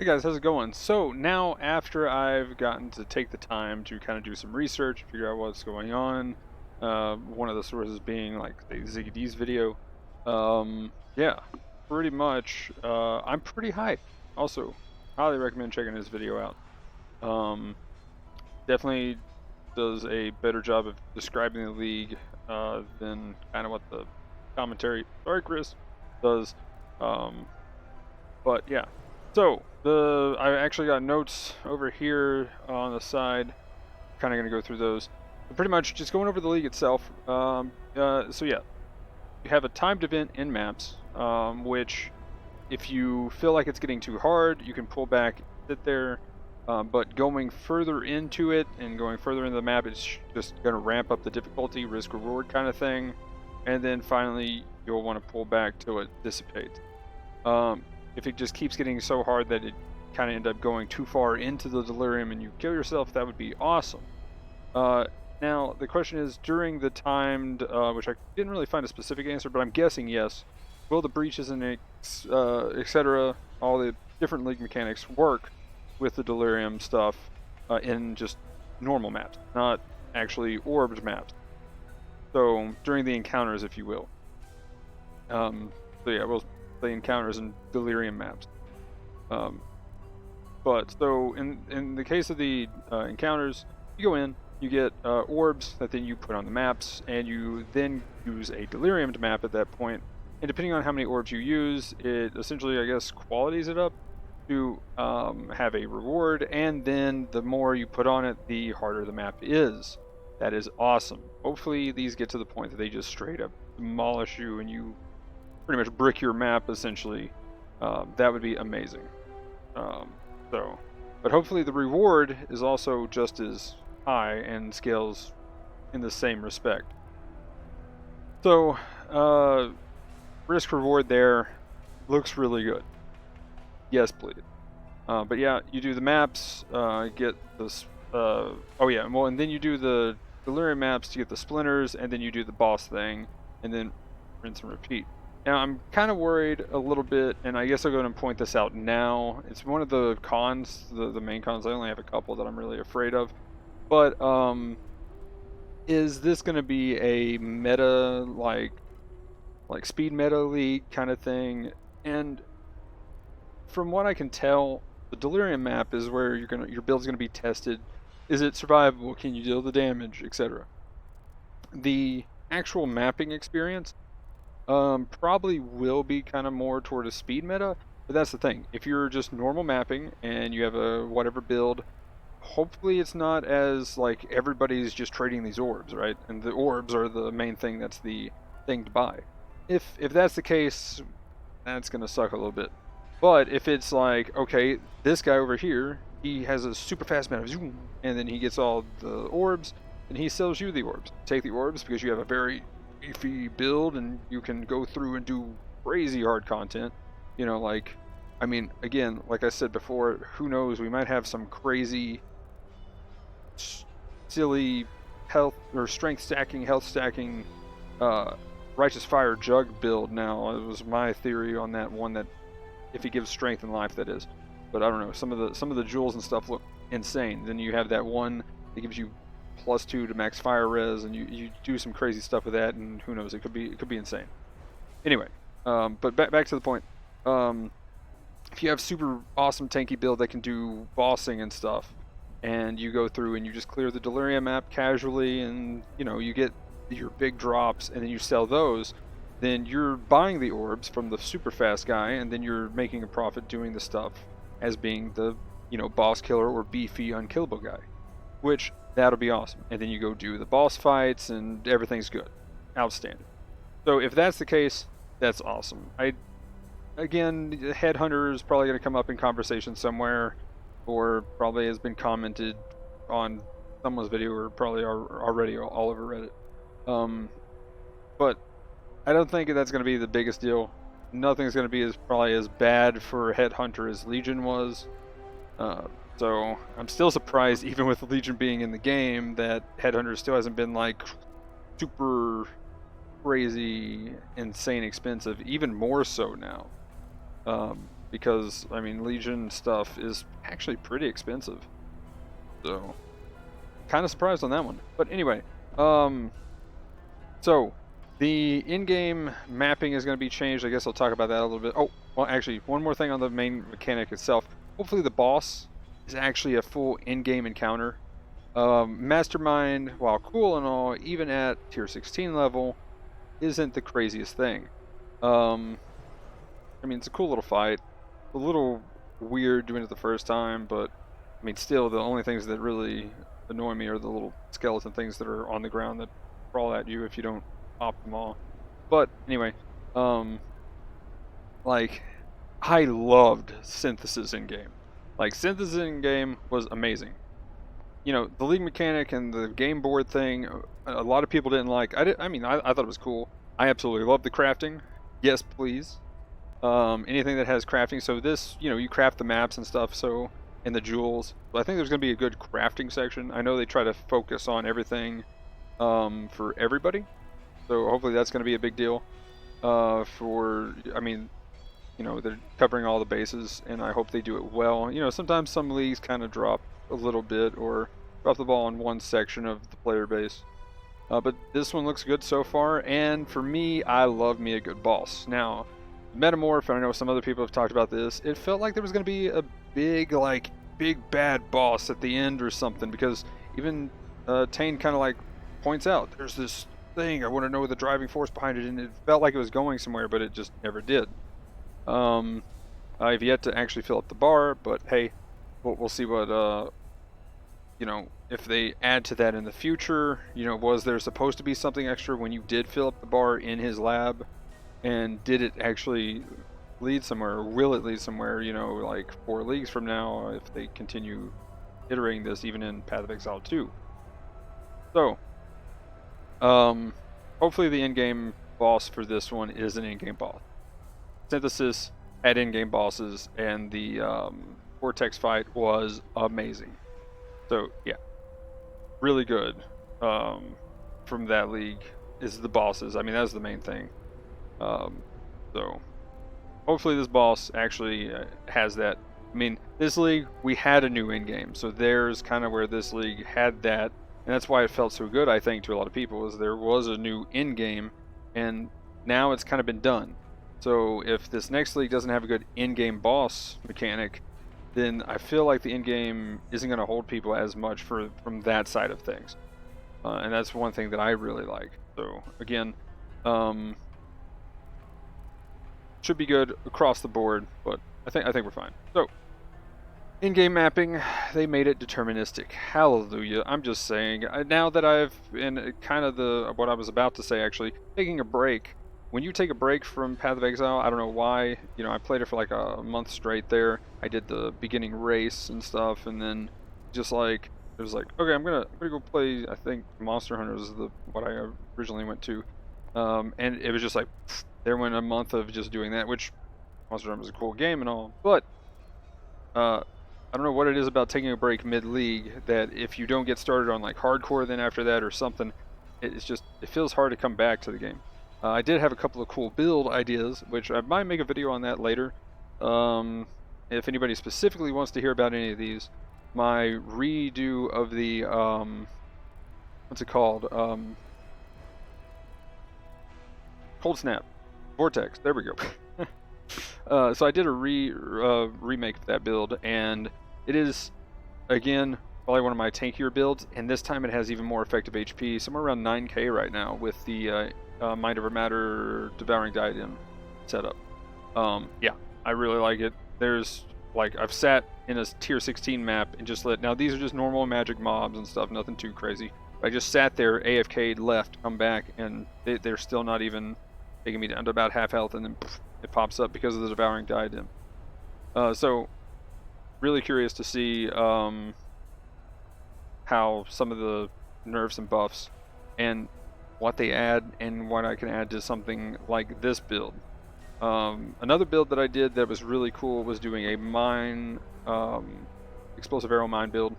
Hey guys, how's it going? So now after I've gotten to take the time to kind of do some research, figure out what's going on, one of the sources being like the Ziggy D's video, yeah, pretty much, I'm pretty hyped. Also, highly recommend checking his video out. Um, Definitely does a better job of describing the league than kind of what the commentary, sorry Chris, does. Um, but yeah, so I actually got notes over here on the side. Kind of going to go through those. But pretty much just going over the league itself. So yeah, you have a timed event in maps, which if you feel like it's getting too hard, you can pull back, sit there. But going further into it and going further into the map, it's just going to ramp up the difficulty, risk reward kind of thing. And then finally, you'll want to pull back till it dissipates. If it just keeps getting so hard that it kind of end up going too far into the delirium and you kill yourself, that would be awesome. Now, the question is, during the timed, which I didn't really find a specific answer, but I'm guessing yes, will the breaches and etc., all the different league mechanics work with the delirium stuff in just normal maps, not actually orbed maps? So, during the encounters, if you will. So yeah, we'll play encounters and delirium maps. But so in the case of the encounters, you go in, you get orbs that then you put on the maps, and you then use a delirium map at that point. And depending on how many orbs you use, it essentially, I guess, qualities it up to have a reward. And then the more you put on it, the harder the map is. That is awesome. Hopefully these get to the point that they just straight up demolish you and you pretty much brick your map essentially. That would be amazing. But hopefully the reward is also just as high and scales in the same respect. So, risk reward there looks really good. Yes, please. But yeah, you do the maps, get this. Oh yeah, well, and then you do the delirium maps to get the splinters, and then you do the boss thing, and then rinse and repeat. Now, I'm kind of worried a little bit, and I guess I'll go ahead and point this out now. It's one of the cons, the main cons. I only have a couple that I'm really afraid of. But, is this going to be a meta, like speed meta league kind of thing? And from what I can tell, the Delirium map is where your build's going to be tested. Is it survivable? Can you deal the damage, etc.? The actual mapping experience probably will be kind of more toward a speed meta, but that's the thing. If you're just normal mapping and you have a whatever build, hopefully it's not as like everybody's just trading these orbs, right? And the orbs are the main thing that's the thing to buy. If that's the case, that's gonna suck a little bit. But if it's like, okay, this guy over here, he has a super fast map, and then he gets all the orbs, and he sells you the orbs. Take the orbs because you have a very beefy build and you can go through and do crazy hard content. You know, like, I mean, again, like I said before, who knows, we might have some crazy silly health or strength stacking, health stacking, righteous fire jug build. Now, it was my theory on that one, that if he gives strength and life, that is. But I don't know, some of the jewels and stuff look insane. Then you have that one that gives you +2 to max fire res, and you do some crazy stuff with that, and who knows, it could be insane. Anyway, but back to the point. If you have super awesome tanky build that can do bossing and stuff, and you go through and you just clear the Delirium map casually, and you know, you get your big drops, and then you sell those, then you're buying the orbs from the super fast guy, and then you're making a profit doing the stuff as being the, you know, boss killer or beefy unkillable guy, which that'll be awesome. And then you go do the boss fights and everything's good. Outstanding. So if that's the case, that's awesome. Again, Headhunter is probably going to come up in conversation somewhere, or probably has been commented on someone's video, or probably already all over Reddit. But I don't think that's going to be the biggest deal. Nothing's going to be probably as bad for Headhunter as Legion was. So I'm still surprised, even with Legion being in the game, that Headhunter still hasn't been like super crazy, insane expensive. Even more so now. because I mean Legion stuff is actually pretty expensive. So kind of surprised on that one. But anyway, so the in-game mapping is going to be changed. I guess I'll talk about that a little bit. Oh, well, actually, one more thing on the main mechanic itself. Hopefully the boss is actually a full in-game encounter. Mastermind, while cool and all, even at tier 16 level, isn't the craziest thing. I mean, it's a cool little fight. A little weird doing it the first time, but I mean, still, the only things that really annoy me are the little skeleton things that are on the ground that crawl at you if you don't pop them all. But anyway, like, I loved synthesis in game. Like, synthesis in game was amazing. You know, the league mechanic and the game board thing, a lot of people didn't like. I mean, I thought it was cool. I absolutely love the crafting. Yes, please. Anything that has crafting. So this, you know, you craft the maps and stuff. So, and the jewels. But I think there's going to be a good crafting section. I know they try to focus on everything for everybody. So hopefully that's going to be a big deal. I mean, you know, they're covering all the bases, and I hope they do it well. You know, sometimes some leagues kind of drop a little bit or drop the ball on one section of the player base. But this one looks good so far, and for me, I love me a good boss. Now, Metamorph, and I know some other people have talked about this, it felt like there was going to be a big bad boss at the end or something, because even Tane kind of like points out, there's this thing, I want to know the driving force behind it, and it felt like it was going somewhere, but it just never did. I've yet to actually fill up the bar, but hey, we'll see what, you know, if they add to that in the future. You know, was there supposed to be something extra when you did fill up the bar in his lab? And did it actually lead somewhere, or will it lead somewhere, you know, like 4 leagues from now, if they continue iterating this even in Path of Exile 2. So, hopefully the in-game boss for this one is an in-game boss. Synthesis had in-game bosses, and the Vortex fight was amazing. So, yeah, really good from that league is the bosses. I mean, that's the main thing. So hopefully this boss actually has that. I mean, this league, we had a new in-game, so there's kind of where this league had that, and that's why it felt so good, I think, to a lot of people, is there was a new in-game, and now it's kind of been done. So if this next league doesn't have a good in-game boss mechanic, then I feel like the in-game isn't going to hold people as much from that side of things. And that's one thing that I really like. So again, should be good across the board, but I think we're fine. So, in-game mapping, they made it deterministic. Hallelujah! I'm just saying. Now that I've in kind of what I was about to say, actually taking a break. When you take a break from Path of Exile, I don't know why. You know, I played it for like a month straight. There, I did the beginning race and stuff, and then just like it was like, okay, I'm gonna go play. I think Monster Hunter was what I originally went to, and it was just like. There went a month of just doing that, which Monster Hunter was a cool game and all, but I don't know what it is about taking a break mid-league that if you don't get started on like hardcore then after that or something, it feels hard to come back to the game. I did have a couple of cool build ideas, which I might make a video on that later. If anybody specifically wants to hear about any of these, my redo of the what's it called? Cold Snap. Vortex, there we go. So I did a remake of that build, and it is, again, probably one of my tankier builds, and this time it has even more effective HP, somewhere around 9k right now with the Mind Over Matter Devouring Diadem setup. Yeah, I really like it. There's, like, I've sat in a tier 16 map and just now these are just normal magic mobs and stuff, nothing too crazy. I just sat there, AFK'd, left, come back, and they're still not even taking me down to about half health, and then poof, it pops up because of the Devouring Diadem. So, really curious to see how some of the nerfs and buffs and what they add and what I can add to something like this build. Another build that I did that was really cool was doing a mine, explosive arrow mine build.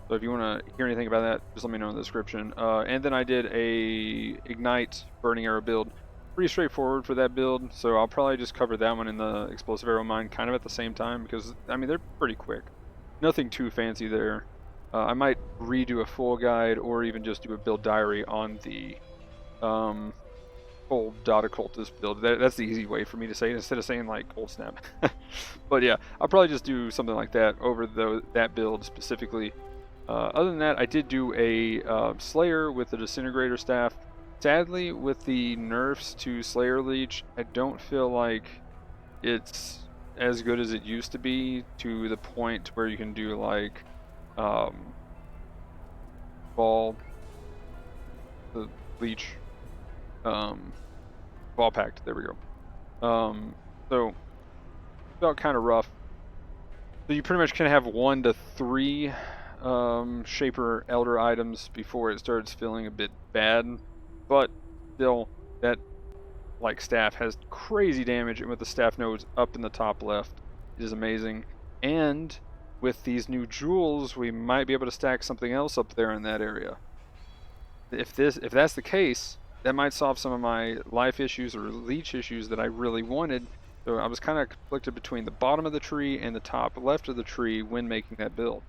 So if you want to hear anything about that, just let me know in the description. And then I did a ignite burning arrow build. pretty straightforward for that build, so I'll probably just cover that one in the Explosive Arrow Mine kind of at the same time, because, I mean, they're pretty quick. Nothing too fancy there. I might redo a full guide, or even just do a build diary on the full Dot Occultist build. That's the easy way for me to say it, instead of saying, like, Cold Snap. But yeah, I'll probably just do something like that over that build specifically. Other than that, I did do a Slayer with the Disintegrator Staff. Sadly, with the nerfs to Slayer Leech, I don't feel like it's as good as it used to be, to the point where you can do like Ball, the Leech, Ball Pact, there we go. So, felt kind of rough. So you pretty much can have 1 to 3 Shaper Elder items before it starts feeling a bit bad, but still, that like staff has crazy damage, and with the staff nodes up in the top left, it is amazing. And with these new jewels, we might be able to stack something else up there in that area. If that's the case, that might solve some of my life issues or leech issues that I really wanted. So I was kind of conflicted between the bottom of the tree and the top left of the tree when making that build.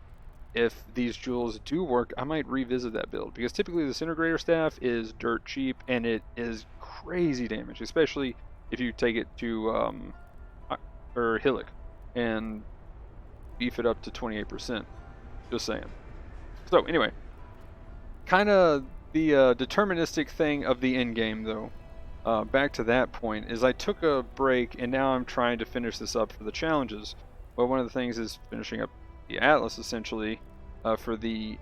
If these jewels do work, I might revisit that build, because typically the Disintegrator Staff is dirt cheap and it is crazy damage, especially if you take it to Hillock and beef it up to 28%. Just saying. So anyway, kind of the deterministic thing of the end game, though. Back to that point, is I took a break and now I'm trying to finish this up for the challenges. Well, one of the things is finishing up the Atlas, essentially, for the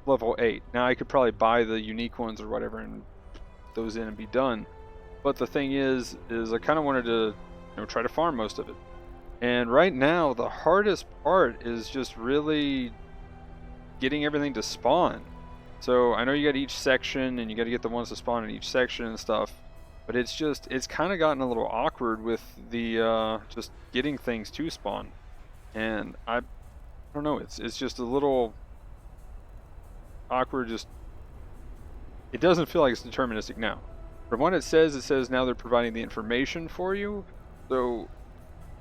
level 8. Now I could probably buy the unique ones or whatever and put those in and be done. But the thing is I kind of wanted to, try to farm most of it. And right now, the hardest part is just really getting everything to spawn. So I know you got each section, and you got to get the ones to spawn in each section and stuff. But it's kind of gotten a little awkward with the just getting things to spawn. And I don't know, it's just a little awkward. Just, it doesn't feel like it's deterministic now. From what it says now they're providing the information for you. So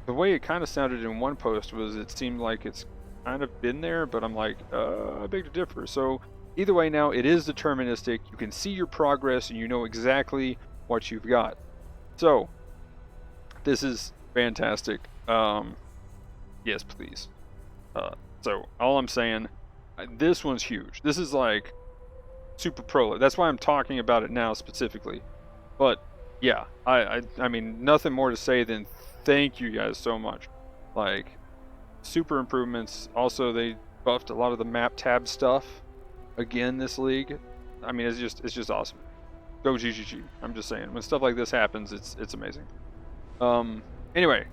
the way it kind of sounded in one post was it seemed like it's kind of been there, but I'm like, I beg to differ. So either way, now it is deterministic. You can see your progress and you know exactly what you've got. So this is fantastic. Yes, please. So all I'm saying, this one's huge. This is like super pro. That's why I'm talking about it now specifically. But yeah, I mean, nothing more to say than thank you guys so much. Like, super improvements. Also, they buffed a lot of the map tab stuff again this league. I mean, it's just awesome. Go GGG. I'm just saying, when stuff like this happens, it's amazing. Anyway,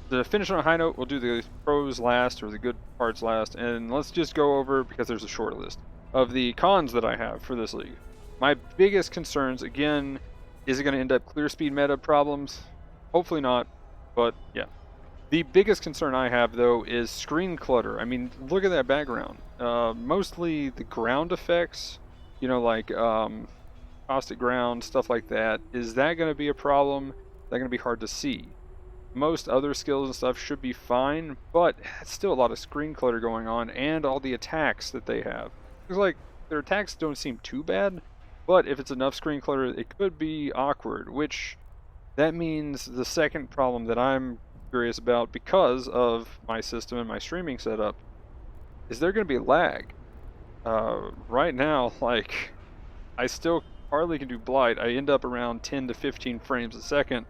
to finish on a high note, we'll do the pros last, or the good parts last, and let's just go over, because there's a short list of the cons that I have for this league. My biggest concerns, again, is it going to end up clear speed meta problems? Hopefully not, but yeah. The biggest concern I have, though, is screen clutter. I mean, look at that background. Mostly the ground effects, like caustic ground, stuff like that. Is that going to be a problem? Is that going to be hard to see? Most other skills and stuff should be fine, but it's still a lot of screen clutter going on, and all the attacks that they have. It's like, their attacks don't seem too bad, but if it's enough screen clutter, it could be awkward, which that means the second problem that I'm curious about, because of my system and my streaming setup, is there going to be lag. Right now, like, I still hardly can do Blight. I end up around 10 to 15 frames a second.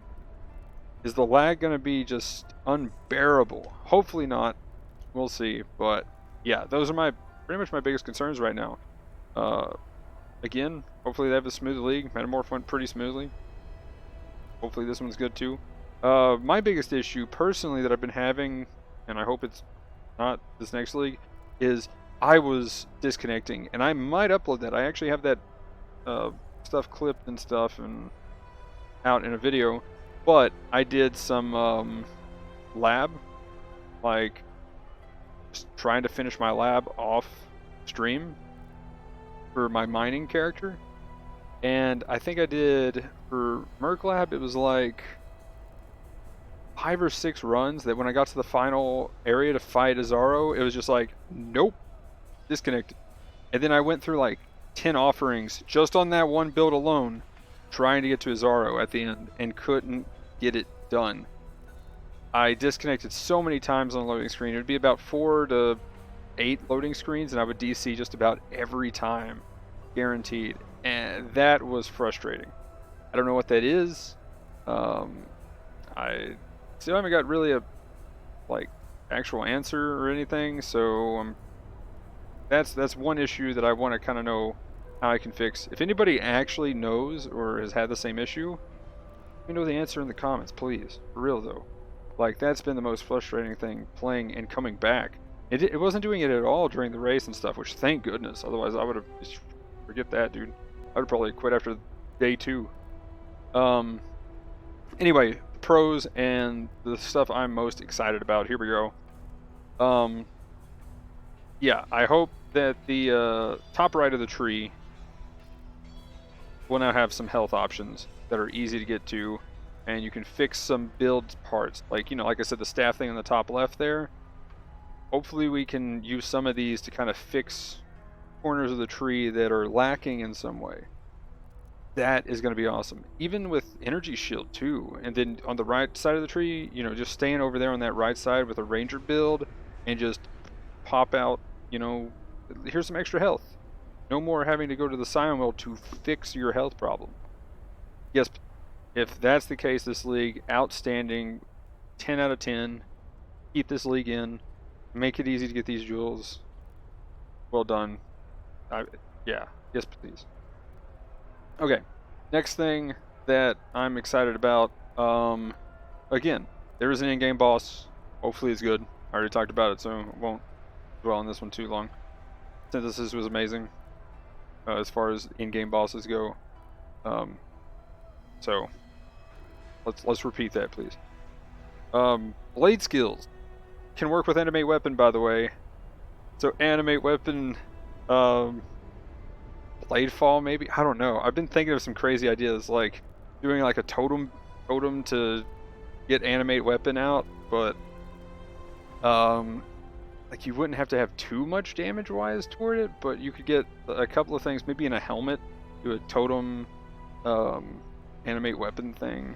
Is the lag going to be just unbearable? Hopefully not. We'll see. But yeah, those are pretty much my biggest concerns right now. Again, hopefully they have a smooth league. Metamorph went pretty smoothly. Hopefully this one's good too. My biggest issue personally that I've been having, and I hope it's not this next league, is I was disconnecting, and I might upload that. I actually have that stuff clipped and stuff and out in a video, but I did some lab, like just trying to finish my lab off stream for my mining character, And I think I did, for Merc Lab, it was like 5 or 6 runs that when I got to the final area to fight Azaro, it was just like, nope, disconnected. And then I went through like 10 offerings just on that one build alone, trying to get to Azaro at the end, and couldn't get it done. I disconnected so many times on the loading screen. It would be about 4 to 8 loading screens, and I would DC just about every time, guaranteed. And that was frustrating. I don't know what that is. I still haven't got really a actual answer or anything, so that's one issue that I want to kind of know how I can fix. If anybody actually knows or has had the same issue, let me know the answer in the comments, please. For real though. Like, that's been the most frustrating thing, playing and coming back. It wasn't doing it at all during the race and stuff, which thank goodness. Otherwise, I would have just forget that, dude. I would probably quit after day 2. Anyway, pros and the stuff I'm most excited about. Here we go. Yeah, I hope that the top right of the tree will now have some health options that are easy to get to, and you can fix some build parts. Like, like I said, the staff thing on the top left there. Hopefully we can use some of these to kind of fix corners of the tree that are lacking in some way. That is going to be awesome. Even with energy shield too. And then on the right side of the tree, just staying over there on that right side with a ranger build and just pop out, here's some extra health. No more having to go to the Scion Well to fix your health problem. Yes, if that's the case, this league, outstanding, 10 out of 10. Keep this league in. Make it easy to get these jewels. Well done. Yeah, yes please. Okay, next thing that I'm excited about, again, there is an in-game boss. Hopefully it's good. I already talked about it, so I won't dwell on this one too long. Synthesis was amazing, as far as in-game bosses go. So let's repeat that, please. Blade skills can work with animate weapon, by the way. So animate weapon, blade fall maybe. I don't know. I've been thinking of some crazy ideas, like doing like a totem to get animate weapon out, but like you wouldn't have to have too much damage wise toward it, but you could get a couple of things, maybe in a helmet, do a totem animate weapon thing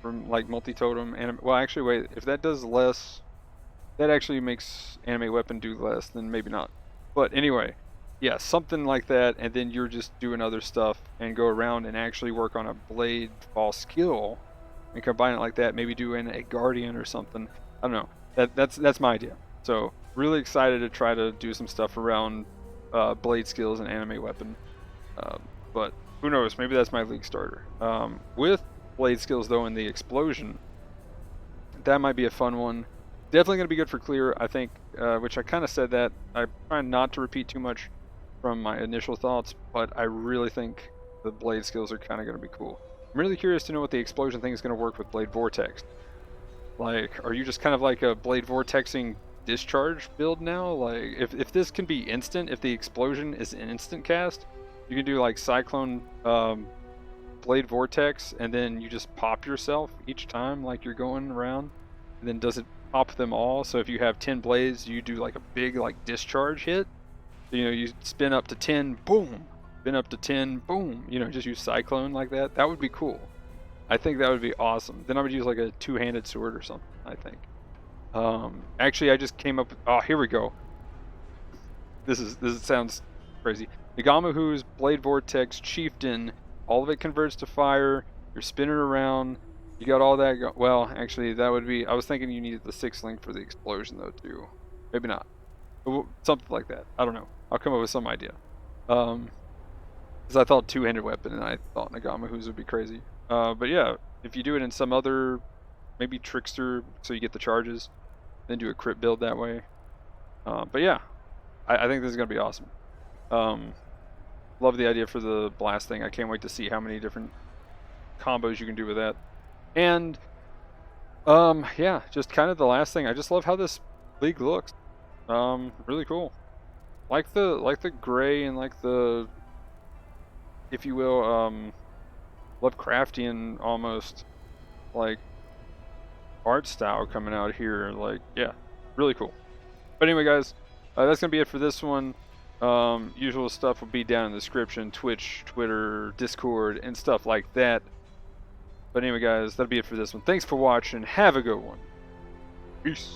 from like multi-totem well, actually wait, if that does less, that actually makes animate weapon do less, then maybe not. But anyway, yeah, something like that, and then you're just doing other stuff and go around and actually work on a blade fall skill and combine it like that, maybe do in a guardian or something. I don't know. That's my idea. So really excited to try to do some stuff around blade skills and animate weapon. But who knows? Maybe that's my league starter. With blade skills though, in the explosion, that might be a fun one. Definitely going to be good for clear, I think, which I kind of said that. I try not to repeat too much from my initial thoughts, but I really think the blade skills are kind of going to be cool. I'm really curious to know what the explosion thing is going to work with Blade Vortex. Like, are you just kind of like a Blade Vortexing discharge build now? Like, if this can be instant, if the explosion is an instant cast, you can do like Cyclone Blade Vortex, and then you just pop yourself each time like you're going around, and then does it pop them all? So if you have 10 blades, you do like a big like discharge hit. So, you spin up to 10, boom, spin up to 10, boom, just use Cyclone like that. That would be cool. I think that would be awesome. Then I would use like a two-handed sword or something, I think. Actually, I just came up with, oh, here we go. This sounds crazy. Nagamahu's Blade Vortex Chieftain, all of it converts to fire. You're spinning around. You got all that well, actually, that would be, I was thinking you needed the 6 link for the explosion though too. Maybe not. Something like that. I don't know. I'll come up with some idea. Because I thought two-handed weapon, and I thought Nagamahu's would be crazy. But yeah, if you do it in some other, maybe Trickster, so you get the charges, then do a crit build that way. But yeah, I think this is going to be awesome. Love the idea for the blast thing. I can't wait to see how many different combos you can do with that. And yeah, just kind of the last thing. I just love how this league looks. Really cool. Like the gray and like the if you will, Lovecraftian almost like art style coming out here. Like, yeah, really cool. But anyway, guys, that's gonna be it for this one. Usual stuff will be down in the description: Twitch, Twitter, Discord, and stuff like that. But anyway, guys, that'll be it for this one. Thanks for watching. Have a good one. Peace.